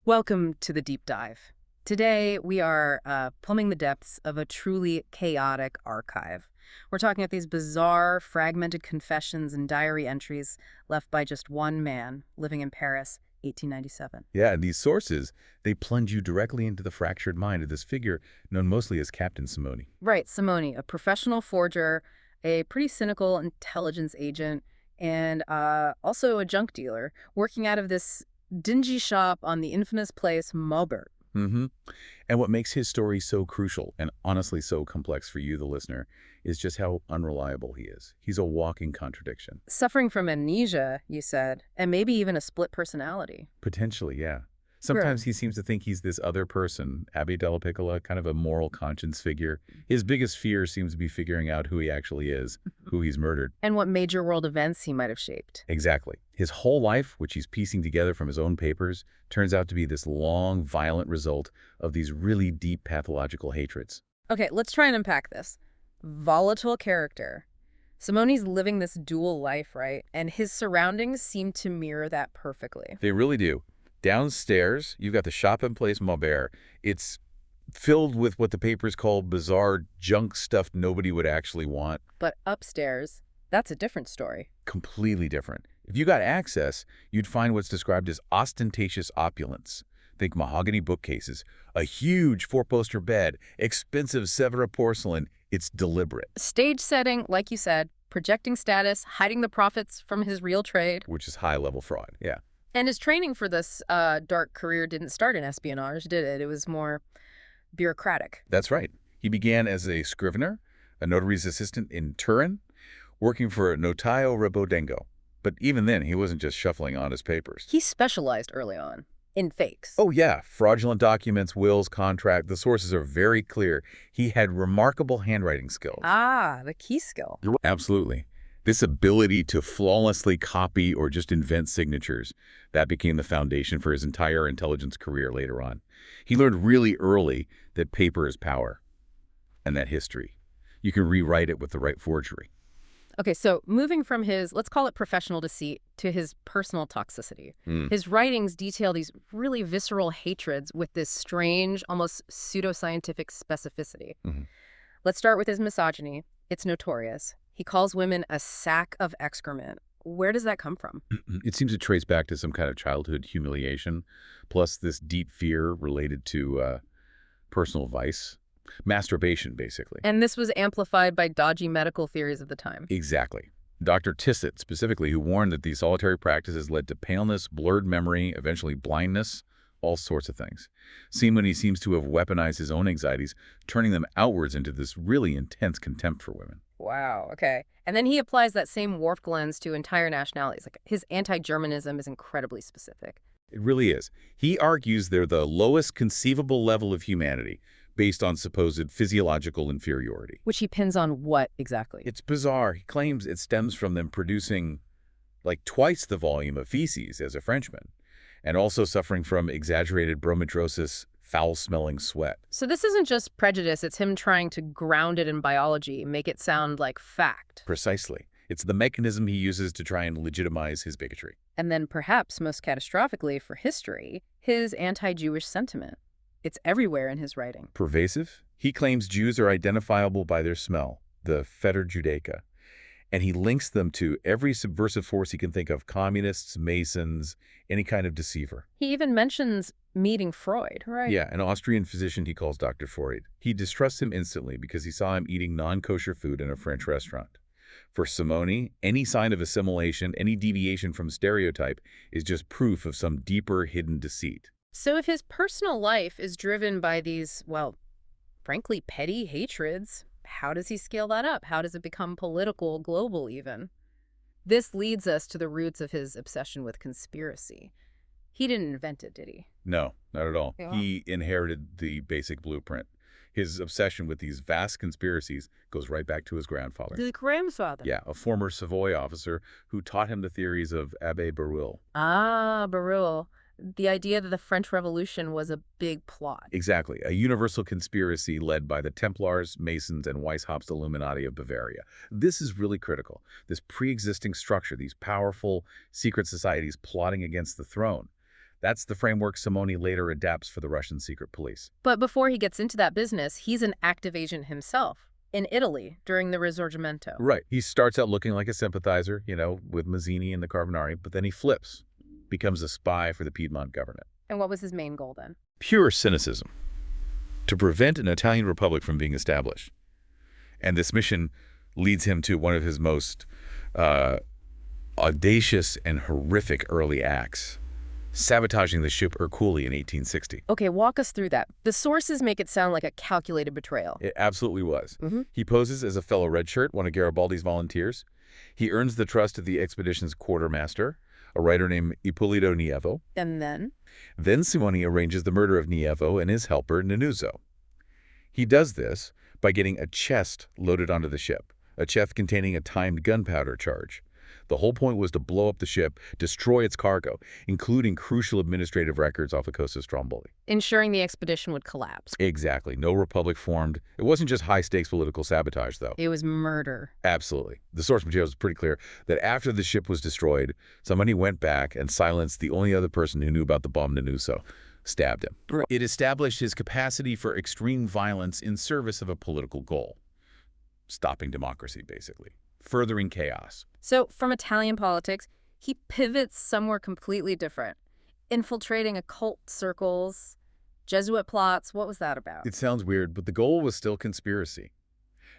Welcome to the deep dive. Today, we are plumbing the depths of a truly chaotic archive. We're talking about these bizarre, fragmented confessions and diary entries left by just one man living in Paris, 1897. Yeah, and these sources, they plunge you directly into the fractured mind of this figure known mostly as Captain Simone. Right, Simone, a professional forger, a pretty cynical intelligence agent, and also a junk dealer, working out of this dingy shop on the infamous place Maubert. Mm-hmm. And what makes his story so crucial and honestly so complex for you, the listener, is just how unreliable he is. He's a walking contradiction. Suffering from amnesia, you said, and maybe even a split personality. Potentially, yeah. Sure. Sometimes he seems to think he's this other person, Abbe Della Piccola, kind of a moral conscience figure. His biggest fear seems to be figuring out who he actually is, who he's murdered. And what major world events he might have shaped. Exactly. His whole life, which he's piecing together from his own papers, turns out to be this long, violent result of these really deep pathological hatreds. Okay, let's try and unpack this. Volatile character. Simone's living this dual life, right? And his surroundings seem to mirror that perfectly. They really do. Downstairs, you've got the shop in place Maubert. It's filled with what the papers call bizarre junk stuff nobody would actually want. But upstairs, that's a different story. Completely different. If you got access, you'd find what's described as ostentatious opulence. Think mahogany bookcases, a huge four-poster bed, expensive Sevres porcelain. It's deliberate. Stage setting, like you said, projecting status, hiding the profits from his real trade. Which is high-level fraud, yeah. And his training for this dark career didn't start in espionage, did it? It was more bureaucratic. That's right. He began as a scrivener, a notary's assistant in Turin, working for Notaio Rebodengo. But even then, he wasn't just shuffling on his papers. He specialized early on in fakes. Oh, yeah. Fraudulent documents, wills, contract. The sources are very clear. He had remarkable handwriting skills. Ah, the key skill. Absolutely. This ability to flawlessly copy or just invent signatures, that became the foundation for his entire intelligence career later on. He learned really early that paper is power and that history. You can rewrite it with the right forgery. Okay, so moving from his, let's call it professional deceit, to his personal toxicity. His writings detail these really visceral hatreds with this strange, almost pseudoscientific specificity. Let's start with his misogyny. It's notorious. He calls women a sack of excrement. Where does that come from? It seems to trace back to some kind of childhood humiliation, plus this deep fear related to personal vice. Masturbation, basically. And this was amplified by dodgy medical theories of the time. Exactly. Dr. Tissot, specifically, who warned that these solitary practices led to paleness, blurred memory, eventually blindness, all sorts of things. Simone seems to have weaponized his own anxieties, turning them outwards into this really intense contempt for women. Wow, okay. And then he applies that same warped lens to entire nationalities. Like his anti-Germanism is incredibly specific. It really is. He argues they're the lowest conceivable level of humanity, based on supposed physiological inferiority. Which he pins on what exactly? It's bizarre. He claims it stems from them producing like twice the volume of feces as a Frenchman, and also suffering from exaggerated bromidrosis, foul-smelling sweat. So this isn't just prejudice, it's him trying to ground it in biology, make it sound like fact. Precisely. It's the mechanism he uses to try and legitimize his bigotry. And then perhaps most catastrophically for history, his anti-Jewish sentiment. It's everywhere in his writing. Pervasive? He claims Jews are identifiable by their smell, the Fetter Judaica, and he links them to every subversive force he can think of, communists, Masons, any kind of deceiver. He even mentions meeting Freud, right? Yeah, an Austrian physician he calls Dr. Freud. He distrusts him instantly because he saw him eating non-kosher food in a French restaurant. For Simone, any sign of assimilation, any deviation from stereotype is just proof of some deeper hidden deceit. So if his personal life is driven by these, well, frankly, petty hatreds, how does he scale that up? How does it become political, global even? This leads us to the roots of his obsession with conspiracy. He didn't invent it, did he? No, not at all. Yeah. He inherited the basic blueprint. His obsession with these vast conspiracies goes right back to his grandfather. His grandfather? Yeah, a former Savoy officer who taught him the theories of Abbé Barruel. Ah, Barruel. The idea that the French Revolution was a big plot. Exactly, a universal conspiracy led by the Templars, Masons, and Weishaupt's Illuminati of Bavaria. This is really critical. This pre-existing structure, these powerful secret societies plotting against the throne. That's the framework Simone later adapts for the Russian secret police. But before he gets into that business, he's an active agent himself in Italy during the Risorgimento. Right. He starts out looking like a sympathizer, with Mazzini and the Carbonari, but then he flips, becomes a spy for the Piedmont government. And what was his main goal then? Pure cynicism, to prevent an Italian republic from being established. And this mission leads him to one of his most audacious and horrific early acts, sabotaging the ship Hercule in 1860. Okay, walk us through that. The sources make it sound like a calculated betrayal. It absolutely was. He poses as a fellow redshirt, one of Garibaldi's volunteers. He earns the trust of the expedition's quartermaster, a writer named Ippolito Nievo. And then? Then Simone arranges the murder of Nievo and his helper, Nunuzzo. He does this by getting a chest loaded onto the ship, a chest containing a timed gunpowder charge. The whole point was to blow up the ship, destroy its cargo, including crucial administrative records off the coast of Stromboli. Ensuring the expedition would collapse. Exactly. No republic formed. It wasn't just high-stakes political sabotage, though. It was murder. Absolutely. The source material is pretty clear that after the ship was destroyed, somebody went back and silenced the only other person who knew about the bomb, Nunuzzo, stabbed him. Right. It established his capacity for extreme violence in service of a political goal. Stopping democracy, basically. Furthering chaos. So, from Italian politics, he pivots somewhere completely different. Infiltrating occult circles, Jesuit plots, what was that about? It sounds weird, but the goal was still conspiracy.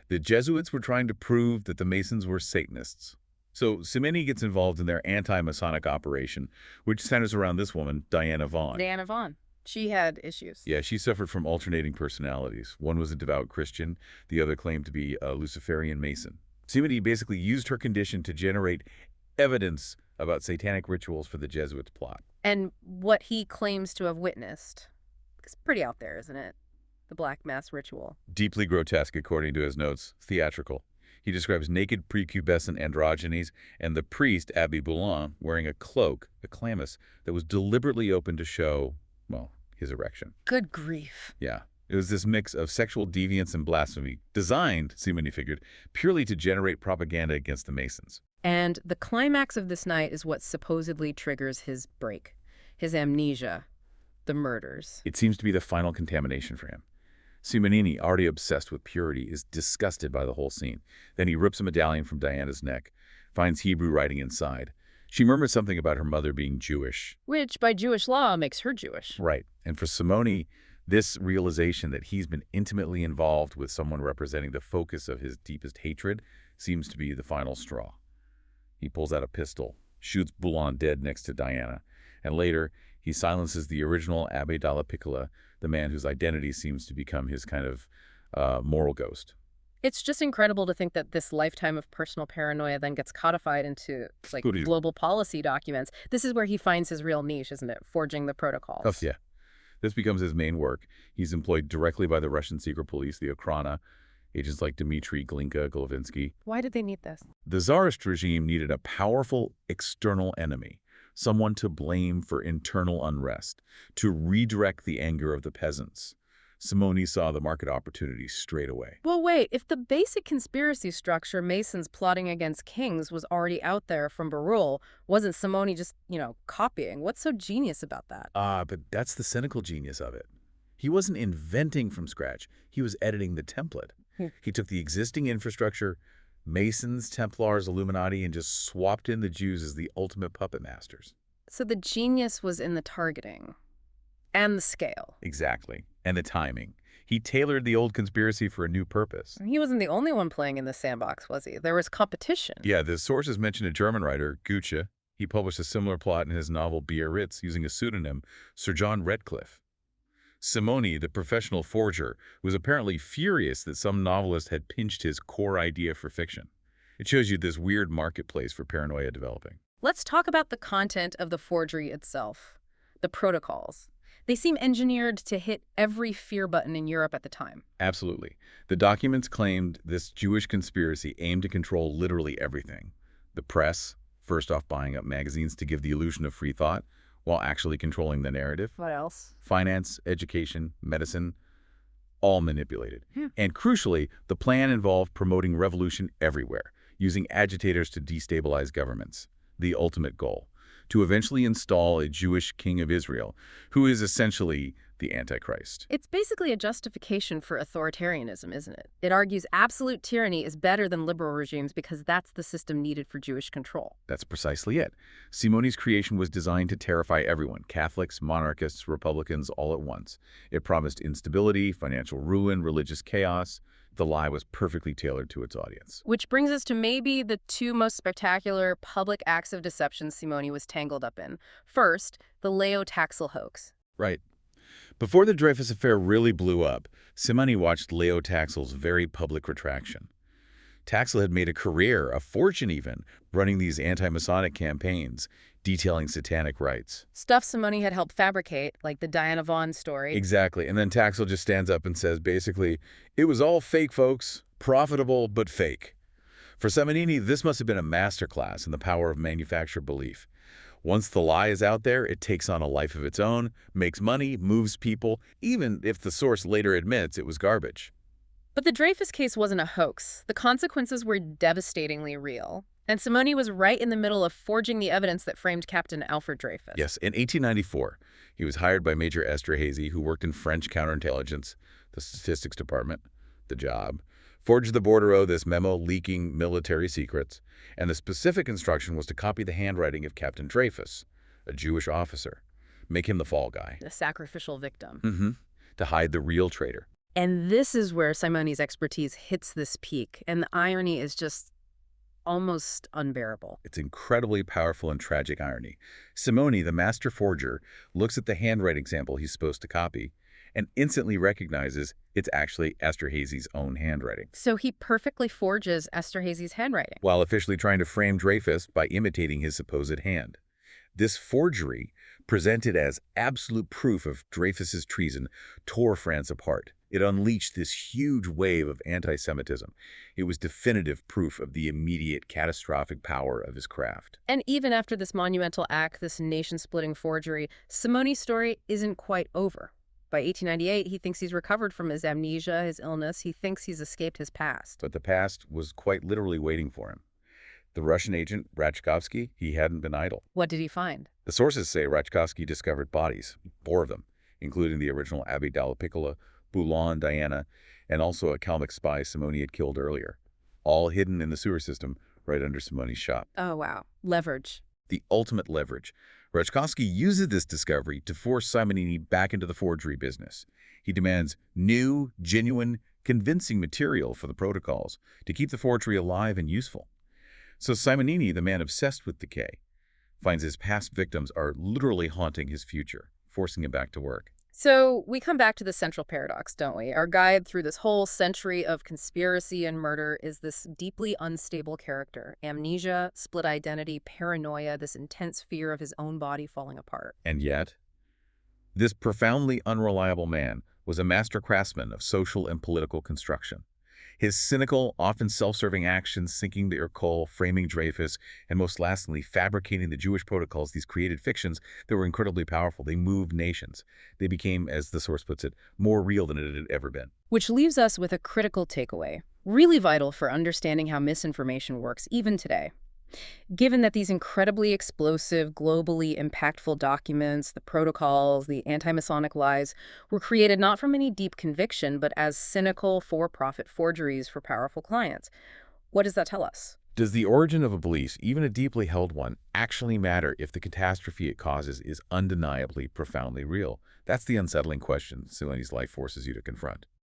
The Jesuits were trying to prove that the Masons were Satanists. So Simone gets involved in their anti-Masonic operation, which centers around this woman, Diana Vaughan. Diana Vaughan. She had issues. Yeah, she suffered from alternating personalities. One was a devout Christian, the other claimed to be a Luciferian Mason. Simone basically used her condition to generate evidence about satanic rituals for the Jesuits' plot. And what he claims to have witnessed. It's pretty out there, isn't it? The Black Mass ritual. Deeply grotesque, according to his notes. Theatrical. He describes naked prepubescent androgynes and the priest, Abbé Boulon, wearing a cloak, a chlamys, that was deliberately opened to show, well, his erection. Good grief. Yeah. It was this mix of sexual deviance and blasphemy, designed, Simone figured, purely to generate propaganda against the Masons. And the climax of this night is what supposedly triggers his break, his amnesia, the murders. It seems to be the final contamination for him. Simonini, already obsessed with purity, is disgusted by the whole scene. Then he rips a medallion from Diana's neck, finds Hebrew writing inside. She murmurs something about her mother being Jewish. Which, by Jewish law, makes her Jewish. Right. And for Simone, this realization that he's been intimately involved with someone representing the focus of his deepest hatred seems to be the final straw. He pulls out a pistol, shoots Boulon dead next to Diana, and later he silences the original Abbé Dalla Piccola, the man whose identity seems to become his kind of moral ghost. It's just incredible to think that this lifetime of personal paranoia then gets codified into global policy documents. This is where he finds his real niche, isn't it? Forging the protocols. Oh, yeah. This becomes his main work. He's employed directly by the Russian secret police, the Okhrana, agents like Dmitry Glinka, Golovinsky. Why did they need this? The Tsarist regime needed a powerful external enemy, someone to blame for internal unrest, to redirect the anger of the peasants. Simone saw the market opportunity straight away. Well, wait, if the basic conspiracy structure Masons plotting against kings was already out there from Barul, wasn't Simone just, copying? What's so genius about that? But that's the cynical genius of it. He wasn't inventing from scratch. He was editing the template. He took the existing infrastructure, Masons, Templars, Illuminati, and just swapped in the Jews as the ultimate puppet masters. So the genius was in the targeting and the scale. Exactly. And the timing. He tailored the old conspiracy for a new purpose. He wasn't the only one playing in the sandbox, was he? There was competition. Yeah, the sources mention a German writer, Goethe. He published a similar plot in his novel Biarritz using a pseudonym, Sir John Redcliffe. Simone, the professional forger, was apparently furious that some novelist had pinched his core idea for fiction. It shows you this weird marketplace for paranoia developing. Let's talk about the content of the forgery itself, the protocols. They seem engineered to hit every fear button in Europe at the time. Absolutely. The documents claimed this Jewish conspiracy aimed to control literally everything. The press, first off buying up magazines to give the illusion of free thought, while actually controlling the narrative. What else? Finance, education, medicine, all manipulated. And crucially, the plan involved promoting revolution everywhere, using agitators to destabilize governments. The ultimate goal, to eventually install a Jewish king of Israel, who is essentially the Antichrist. It's basically a justification for authoritarianism, isn't it? It argues absolute tyranny is better than liberal regimes because that's the system needed for Jewish control. That's precisely it. Simone's creation was designed to terrify everyone, Catholics, monarchists, Republicans, all at once. It promised instability, financial ruin, religious chaos. The lie was perfectly tailored to its audience. Which brings us to maybe the two most spectacular public acts of deception Simone was tangled up in. First, the Leo Taxil hoax. Right. Before the Dreyfus affair really blew up, Simone watched Leo Taxil's very public retraction. Taxil had made a career, a fortune even, running these anti-Masonic campaigns, detailing satanic rites. Stuff Simone had helped fabricate, like the Diana Vaughn story. Exactly. And then Taxil just stands up and says, basically, it was all fake, folks. Profitable, but fake. For Simonini, this must have been a masterclass in the power of manufactured belief. Once the lie is out there, it takes on a life of its own, makes money, moves people, even if the source later admits it was garbage. But the Dreyfus case wasn't a hoax. The consequences were devastatingly real. And Simone was right in the middle of forging the evidence that framed Captain Alfred Dreyfus. Yes, in 1894, he was hired by Major Esterhazy, who worked in French counterintelligence, the statistics department, the job, forged the bordereau, this memo leaking military secrets, and the specific instruction was to copy the handwriting of Captain Dreyfus, a Jewish officer, make him the fall guy. The sacrificial victim. To hide the real traitor. And this is where Simone's expertise hits this peak, and the irony is just almost unbearable. It's incredibly powerful and tragic irony. Simone, the master forger, looks at the handwriting sample he's supposed to copy and instantly recognizes it's actually Esterhazy's own handwriting. So he perfectly forges Esterhazy's handwriting, while officially trying to frame Dreyfus by imitating his supposed hand. This forgery, presented as absolute proof of Dreyfus's treason, tore France apart. It unleashed this huge wave of anti-Semitism. It was definitive proof of the immediate catastrophic power of his craft. And even after this monumental act, this nation-splitting forgery, Simone's story isn't quite over. By 1898, he thinks he's recovered from his amnesia, his illness. He thinks he's escaped his past. But the past was quite literally waiting for him. The Russian agent, Rachkovsky, he hadn't been idle. What did he find? The sources say Rachkovsky discovered bodies, 4 of them, including the original Abbé Dalla Piccola, Boulogne Diana, and also a Kalmyk spy Simone had killed earlier, all hidden in the sewer system right under Simone's shop. Oh, wow. Leverage. The ultimate leverage. Rachkovsky uses this discovery to force Simonini back into the forgery business. He demands new, genuine, convincing material for the protocols to keep the forgery alive and useful. So Simonini, the man obsessed with decay, finds his past victims are literally haunting his future, forcing him back to work. So we come back to the central paradox, don't we? Our guide through this whole century of conspiracy and murder is this deeply unstable character. Amnesia, split identity, paranoia, this intense fear of his own body falling apart. And yet, this profoundly unreliable man was a master craftsman of social and political construction. His cynical, often self-serving actions, sinking the Ercole, framing Dreyfus, and most lastly, fabricating the Jewish protocols, these created fictions that were incredibly powerful. They moved nations. They became, as the source puts it, more real than it had ever been. Which leaves us with a critical takeaway, really vital for understanding how misinformation works even today. Given that these incredibly explosive, globally impactful documents, the protocols, the anti-Masonic lies, were created not from any deep conviction, but as cynical, for-profit forgeries for powerful clients, what does that tell us? Does the origin of a belief, even a deeply held one, actually matter if the catastrophe it causes is undeniably profoundly real? That's the unsettling question Simone's life forces you to confront.